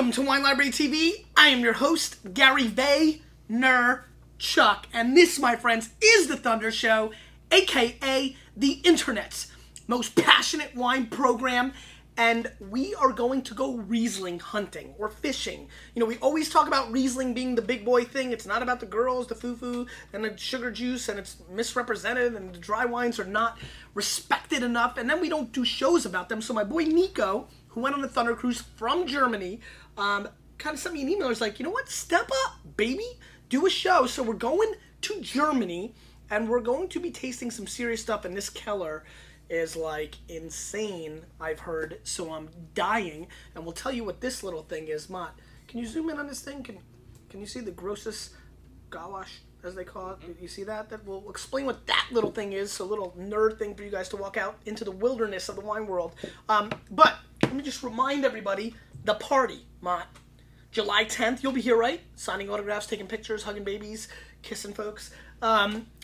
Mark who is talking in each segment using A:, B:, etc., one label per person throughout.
A: Welcome to Wine Library TV. I am your host, Gary Vaynerchuk, and this, my friends, is the Thunder Show, aka the internet's most passionate wine program, and we are going to go Riesling hunting or fishing. You know, we always talk about Riesling being the big boy thing. It's not about the girls, the foo-foo, and the sugar juice, and it's misrepresented, and the dry wines are not respected enough, and then we don't do shows about them. So my boy Nico, who went on the Thunder Cruise from Germany, kind of sent me an email. He's like, you know what? Step up, baby. Do a show. So we're going to Germany, and we're going to be tasting some serious stuff. And this Keller is like insane, I've heard. So I'm dying. And we'll tell you what this little thing is. Mott, can you zoom in on this thing? Can you see the grossest gouache, as they call it? You see that? That will explain what that little thing is. So a little nerd thing for you guys to walk out into the wilderness of the wine world. But let me just remind everybody, the party, Mott. July 10th, you'll be here, right? Signing autographs, taking pictures, hugging babies, kissing folks.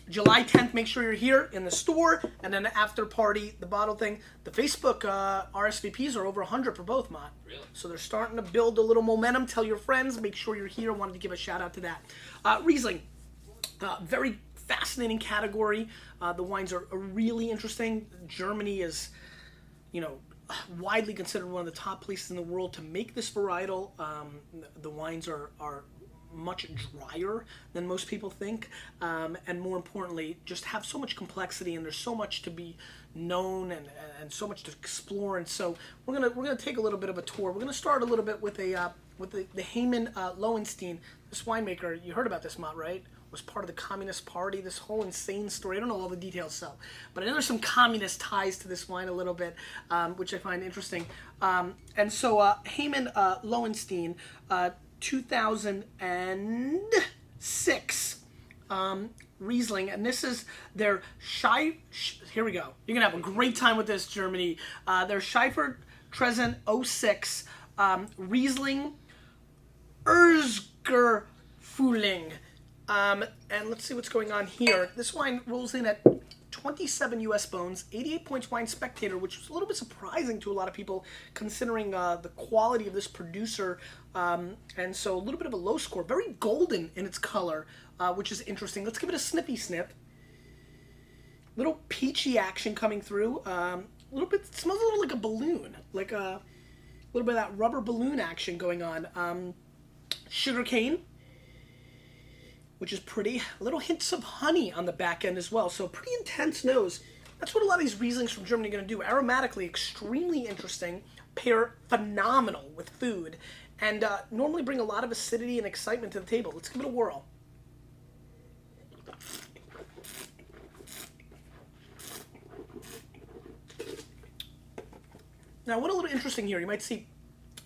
A: July 10th, make sure you're here in the store. And then the after party, the bottle thing. The Facebook RSVPs are over 100 for both, Mott.
B: Really?
A: So they're starting to build a little momentum. Tell your friends. Make sure you're here. Wanted to give a shout out to that. Riesling, very fascinating category. The wines are really interesting. Germany is, you know, widely considered one of the top places in the world to make this varietal. The wines are much drier than most people think, and more importantly, just have so much complexity, and there's so much to be known and so much to explore. And so we're gonna take a little bit of a tour. We're gonna start a little bit with the Hayman Lowenstein, this winemaker. You heard about this, Mott, right? Was part of the Communist Party, this whole insane story. I don't know all the details, but I know there's some communist ties to this wine a little bit, which I find interesting. And so Hayman Lowenstein, 2006 Riesling, and this is their here we go. You're gonna have a great time with this, Germany. Their Schiefer Tresen 06 Riesling Erzgerfühling. And let's see what's going on here. This wine rolls in at 27 US bones, 88 points Wine Spectator, which was a little bit surprising to a lot of people considering the quality of this producer. And so a little bit of a low score. Very golden in its color, which is interesting. Let's give it a sniffy sniff. Little peachy action coming through. A little bit, it smells a little like a balloon, like a little bit of that rubber balloon action going on. Sugarcane, which is pretty. Little hints of honey on the back end as well. So pretty intense nose. That's what a lot of these Rieslings from Germany are going to do. Aromatically, extremely interesting. Pair phenomenal with food. And normally bring a lot of acidity and excitement to the table. Let's give it a whirl. Now, what a little interesting here. You might see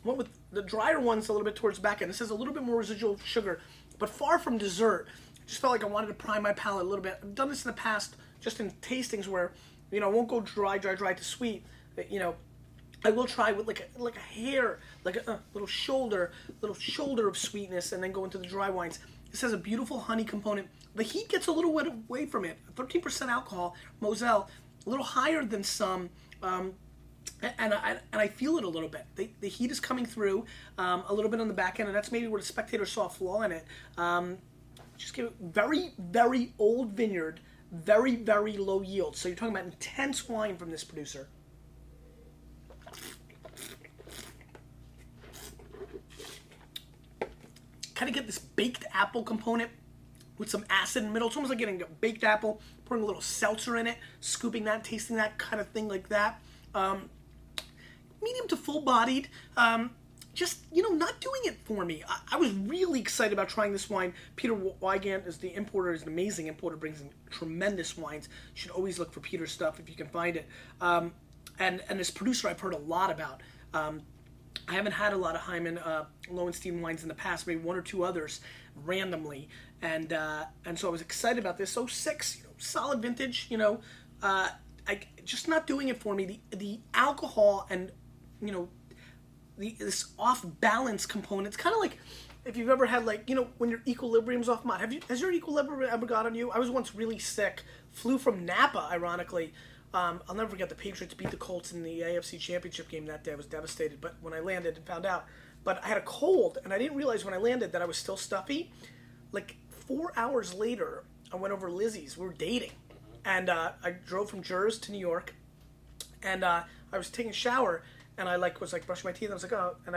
A: one with the drier ones a little bit towards the back end. This has a little bit more residual sugar, but far from dessert. I just felt like I wanted to prime my palate a little bit. I've done this in the past, just in tastings where, you know, I won't go dry to sweet. You know, I will try with like a hair, like a little shoulder of sweetness, and then go into the dry wines. This has a beautiful honey component. The heat gets a little bit away from it. 13% alcohol, Moselle, a little higher than some. And I feel it a little bit. The heat is coming through a little bit on the back end, and that's maybe where the spectator saw a flaw in it. Just give it very, very old vineyard, very, very low yield. So you're talking about intense wine from this producer. Kind of get this baked apple component with some acid in the middle. It's almost like getting a baked apple, pouring a little seltzer in it, scooping that, tasting that kind of thing like that. Medium to full-bodied, just, you know, not doing it for me. I was really excited about trying this wine. Peter Wygant is the importer, is an amazing importer, brings in tremendous wines. You should always look for Peter's stuff if you can find it. And this producer I've heard a lot about. I haven't had a lot of Hayman Lowenstein wines in the past, maybe one or two others randomly. And so I was excited about this. 06, you know, solid vintage, you know, just not doing it for me. The alcohol and, you know, this off-balance component. It's kind of like if you've ever had, like, you know, when your equilibrium's off. Mott, has your equilibrium ever got on you? I was once really sick. Flew from Napa, ironically, I'll never forget the Patriots beat the Colts in the AFC Championship game that day. I was devastated. But when I landed and found out, but I had a cold, and I didn't realize when I landed that I was still stuffy. Like 4 hours later, I went over to Lizzie's. We were dating, and I drove from Jersey to New York, and I was taking a shower, and I was brushing my teeth. And I was like, oh, and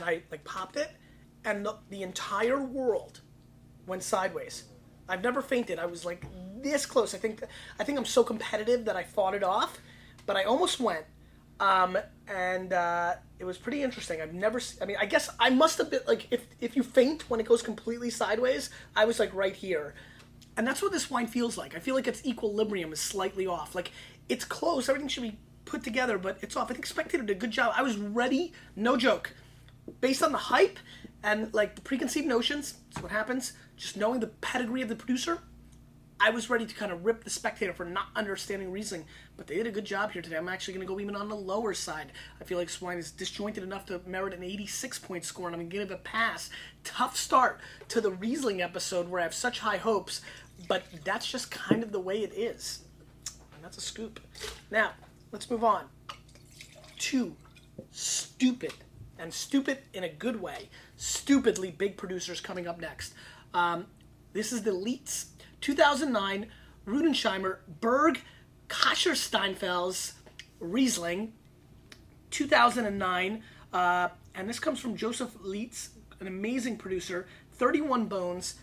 A: I like popped it, and the entire world went sideways. I've never fainted. I was like this close. I think I'm so competitive that I fought it off, but I almost went. And it was pretty interesting. I guess I must have been, like, if you faint when it goes completely sideways, I was, like, right here. And that's what this wine feels like. I feel like its equilibrium is slightly off. Like, it's close. Everything should be put together, but it's off. I think Spectator did a good job. I was ready, no joke. Based on the hype and, like, the preconceived notions, that's what happens. Just knowing the pedigree of the producer, I was ready to kind of rip the Spectator for not understanding Riesling, but they did a good job here today. I'm actually going to go even on the lower side. I feel like this wine is disjointed enough to merit an 86-point score, and I'm going to give it a pass. Tough start to the Riesling episode where I have such high hopes, but that's just kind of the way it is. And that's a scoop. Now, let's move on to stupid, and stupid in a good way, stupidly big producers coming up next. This is the Leitz 2009 Rudensheimer Berg Kaschersteinfels Riesling 2009, and this comes from Joseph Leitz, an amazing producer, 31 bones,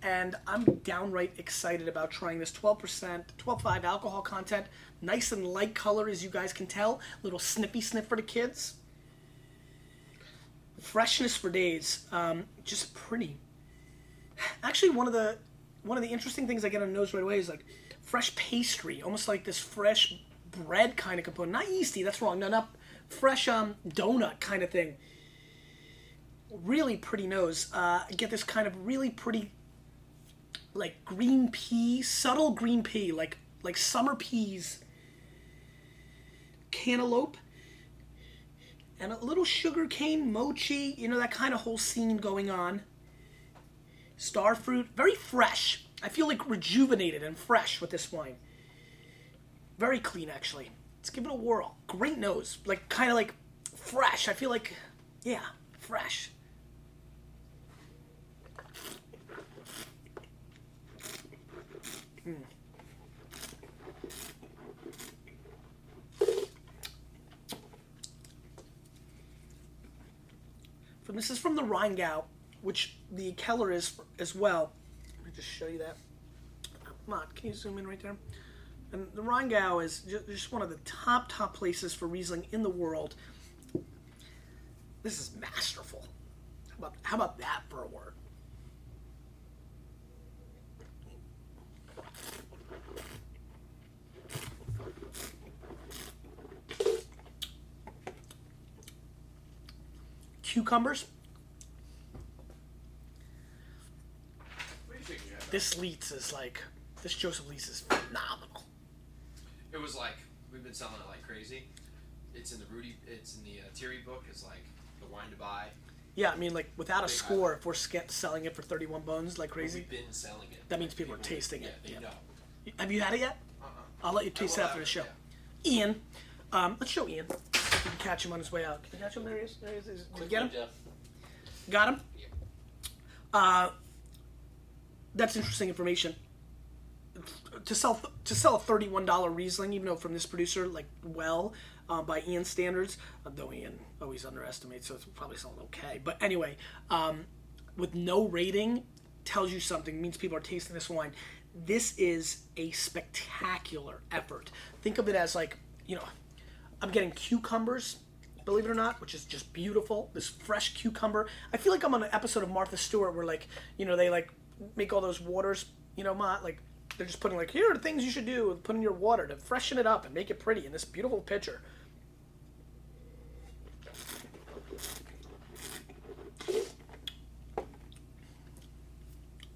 A: and I'm downright excited about trying this. 12%, 12.5 alcohol content, nice and light color as you guys can tell, little snippy sniff for the kids. Freshness for days, just pretty. Actually, one of the interesting things I get on the nose right away is like fresh pastry, almost like this fresh bread kind of component. Not yeasty, that's wrong. No, not fresh donut kind of thing. Really pretty nose. Get this kind of really pretty, like green pea, subtle green pea, like summer peas, cantaloupe, and a little sugar cane, mochi. You know, that kind of whole scene going on. Star fruit, very fresh. I feel like rejuvenated and fresh with this wine. Very clean, actually. Let's give it a whirl. Great nose, like kind of like fresh. I feel like, yeah, fresh. This is from the Rheingau, which the Keller is as well. Let me just show you that. Come on, can you zoom in right there? And the Rheingau is just one of the top places for Riesling in the world. This is masterful. How about that for a word? Cucumbers.
B: What do you think you have?
A: This Leitz is like, this Joseph Leitz is phenomenal.
B: It was like, we've been selling it like crazy. It's in the Thierry book. It's like the wine to buy.
A: Yeah, I mean, like, without a score, if we're selling it for 31 bones like crazy,
B: we've been selling it.
A: that means people are tasting it.
B: Yeah, they know.
A: Have you had it yet? I'll let you taste it after the show.
B: Yeah.
A: Ian, let's show Ian. If you can catch him on his way out. Can you catch him? There he is. There he is. Did you get him? Got him?
B: Yeah.
A: That's interesting information. To sell a $31 Riesling, even though from this producer, like, by Ian standards, though Ian always underestimates, so it's probably selling okay. But anyway, with no rating, tells you something, means people are tasting this wine. This is a spectacular effort. Think of it as like, I'm getting cucumbers, believe it or not, which is just beautiful. This fresh cucumber. I feel like I'm on an episode of Martha Stewart where, like, they like make all those waters, like they're just putting like, here are the things you should do, put in your water to freshen it up and make it pretty in this beautiful pitcher.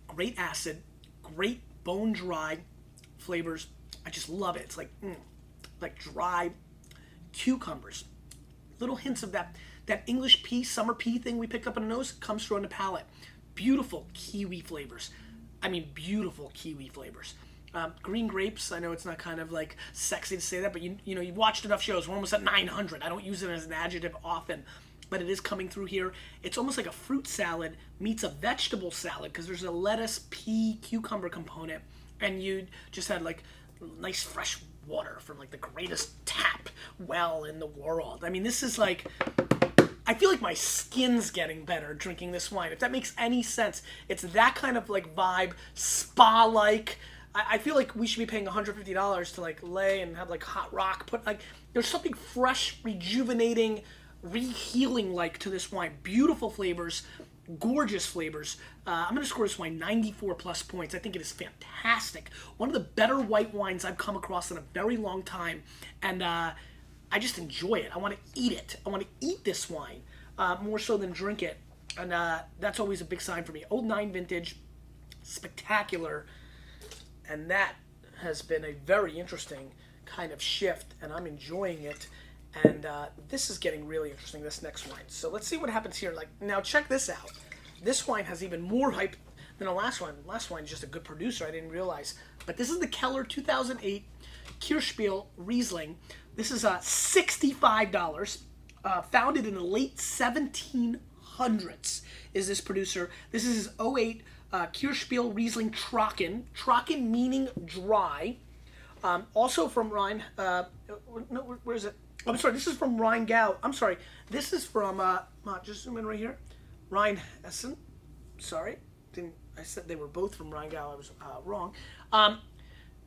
A: Great acid, great bone dry flavors. I just love it. It's like dry cucumbers. Little hints of that English pea, summer pea thing we picked up on the nose comes through on the palate. Beautiful kiwi flavors. I mean, beautiful kiwi flavors. Green grapes, I know it's not kind of like sexy to say that, but you've watched enough shows. We're almost at 900. I don't use it as an adjective often, but it is coming through here. It's almost like a fruit salad meets a vegetable salad because there's a lettuce, pea, cucumber component, and you just had like nice fresh water from like the greatest tap well in the world. I mean, this is like, I feel like my skin's getting better drinking this wine, if that makes any sense. It's that kind of like vibe, spa-like. I feel like we should be paying $150 to like lay and have like hot rock put, like, there's something fresh, rejuvenating, rehealing like to this wine. Beautiful flavors, gorgeous flavors. I'm going to score this wine 94 plus points. I think it is fantastic. One of the better white wines I've come across in a very long time. And I just enjoy it. I want to eat it. I want to eat this wine more so than drink it. And that's always a big sign for me. 09 vintage, spectacular. And that has been a very interesting kind of shift, and I'm enjoying it. And this is getting really interesting, this next wine. So let's see what happens here. Like, now check this out. This wine has even more hype than the last one. The last wine is just a good producer, I didn't realize. But this is the Keller 2008 Kirschspiel Riesling. This is $65. Founded in the late 1700s is this producer. This is his '08 Kirschspiel Riesling Trocken. Trocken meaning dry. Also from Rhein. No, where is it? I'm sorry, this is from Rheingau. I'm sorry, this is from, just zoom in right here. Rheinhessen. Sorry, I said they were both from Rheingau. I was wrong.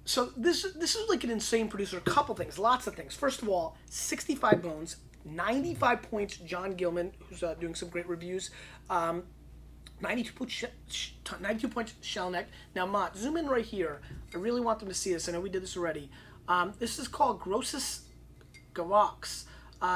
A: So this is like an insane producer. A couple things, lots of things. First of all, 65 bones, 95 points. John Gilman, who's doing some great reviews. 92 points Shellneck. Now, Mott, zoom in right here. I really want them to see this. I know we did this already. This is called Grosses Gewachs.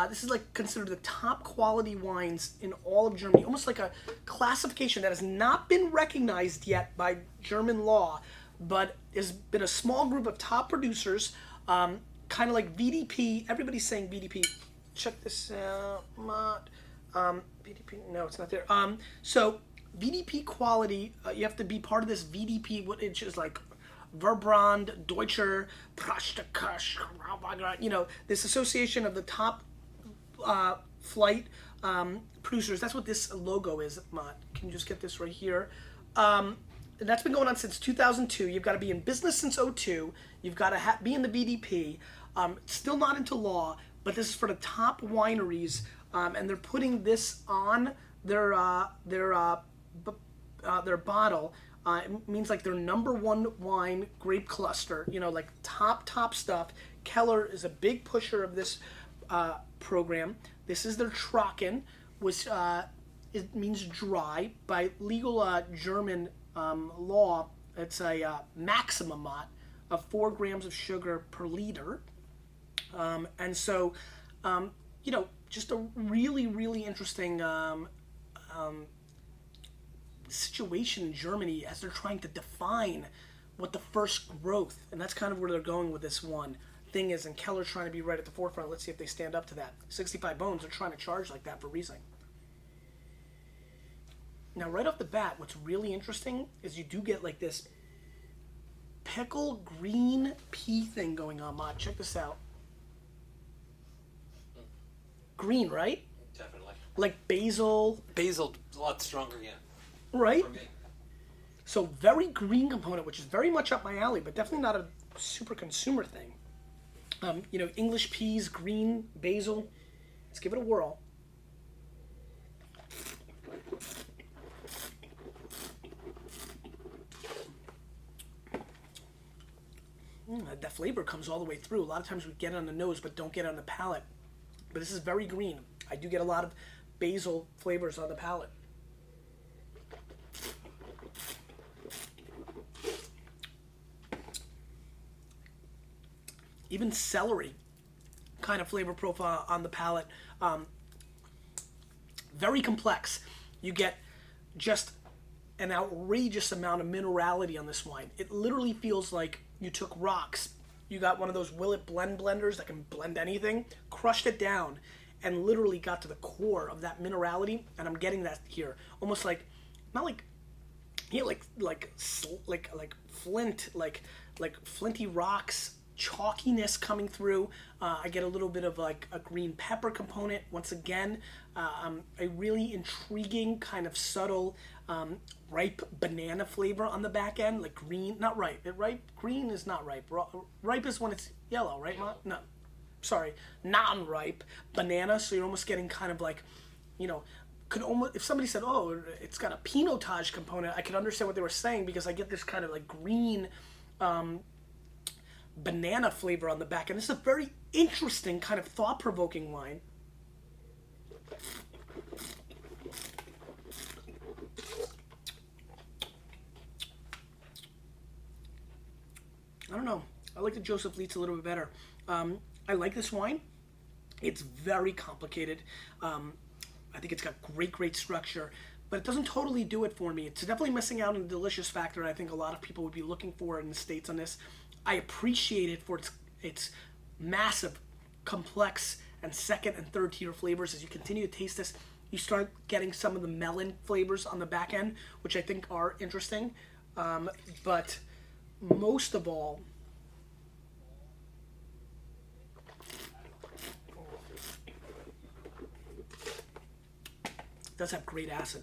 A: This is like considered the top quality wines in all of Germany. Almost like a classification that has not been recognized yet by German law, but has been a small group of top producers, kind of like VDP. Everybody's saying VDP. Check this out, Mott. VDP, no, it's not there. So VDP quality, you have to be part of this VDP, which is like Verbrand, Deutscher, Prachtekusch, this association of the top flight producers. That's what this logo is, Mott. Can you just get this right here? And that's been going on since 2002. You've got to be in business since '02. You've got to be in the VDP. Still not into law, but this is for the top wineries, and they're putting this on their bottle. It means like their #1 wine grape cluster, like top stuff. Keller is a big pusher of this program. This is their Trocken, which it means dry. By legal German law, it's a maximum of 4 grams of sugar per liter. And so, just a really, really interesting situation in Germany as they're trying to define what the first growth, and that's kind of where they're going with this one thing is, and Keller's trying to be right at the forefront. Let's see if they stand up to that. 65 bones, they're trying to charge like that for Riesling. Now, right off the bat, what's really interesting is you do get like this pickle green pea thing going on, Mott. Check this out. Green, right?
C: Definitely.
A: Like basil.
C: Basil, a lot stronger, yeah.
A: Right? So very green component, which is very much up my alley, but definitely not a super consumer thing. English peas, green, basil. Let's give it a whirl. That flavor comes all the way through. A lot of times we get it on the nose, but don't get it on the palate. But this is very green. I do get a lot of basil flavors on the palate. Even celery kind of flavor profile on the palate. Very complex. You get just an outrageous amount of minerality on this wine. It literally feels like you took rocks. You got one of those Willet blenders that can blend anything, crushed it down, and literally got to the core of that minerality. And I'm getting that here, almost like, not like, like flint, like flinty rocks chalkiness coming through. I get a little bit of like a green pepper component. Once again, a really intriguing kind of subtle ripe banana flavor on the back end, like green, not ripe. Green is not ripe. Ripe is when it's yellow, right?
B: Yellow.
A: No, sorry, non-ripe banana. So you're almost getting kind of like, could almost, if somebody said, oh, it's got a pinotage component, I could understand what they were saying, because I get this kind of like green banana flavor on the back. And it's a very interesting kind of thought-provoking wine. I don't know. I like the Joseph Leitz a little bit better. I like this wine. It's very complicated. I think it's got great structure, but it doesn't totally do it for me. It's definitely missing out on the delicious factor I think a lot of people would be looking for in the States on this. I appreciate it for its massive, complex, and second and third tier flavors. As you continue to taste this, you start getting some of the melon flavors on the back end, which I think are interesting. But most of all, it does have great acid.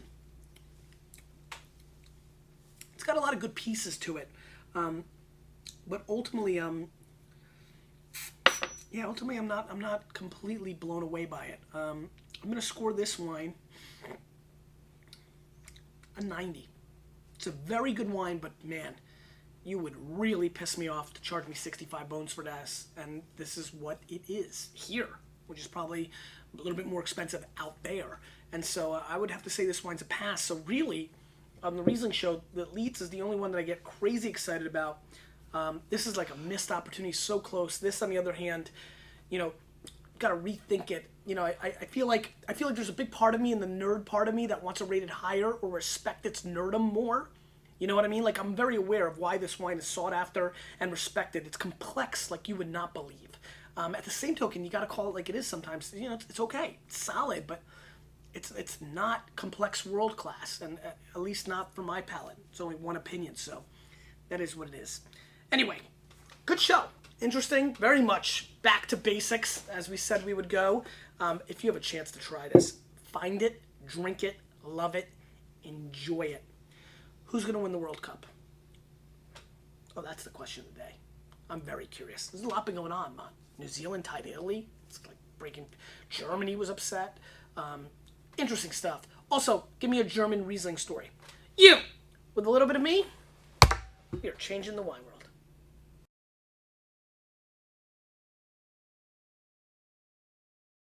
A: It's got a lot of good pieces to it, but ultimately, I'm not completely blown away by it. I'm gonna score this wine a 90. It's a very good wine, but man, you would really piss me off to charge me 65 bones for this, and this is what it is here, which is probably a little bit more expensive out there. And so I would have to say this wine's a pass. So really, on the Riesling show, the Leitz is the only one that I get crazy excited about. This is like a missed opportunity, so close. This, on the other hand, got to rethink it. I feel like there's a big part of me, and the nerd part of me, that wants to rate it higher or respect its nerdom more. You know what I mean? Like, I'm very aware of why this wine is sought after and respected. It's complex like you would not believe. At the same token, you got to call it like it is sometimes. It's okay. It's solid, but it's not complex world class, and at least not for my palate. It's only one opinion, so that is what it is. Anyway, good show. Interesting, very much back to basics, as we said we would go. If you have a chance to try this, find it, drink it, love it, enjoy it. Who's going to win the World Cup? Oh, that's the question of the day. I'm very curious. There's a lot been going on, man. New Zealand tied Italy. It's like breaking. Germany was upset. Interesting stuff. Also, give me a German Riesling story. You, with a little bit of me, you're changing the wine world.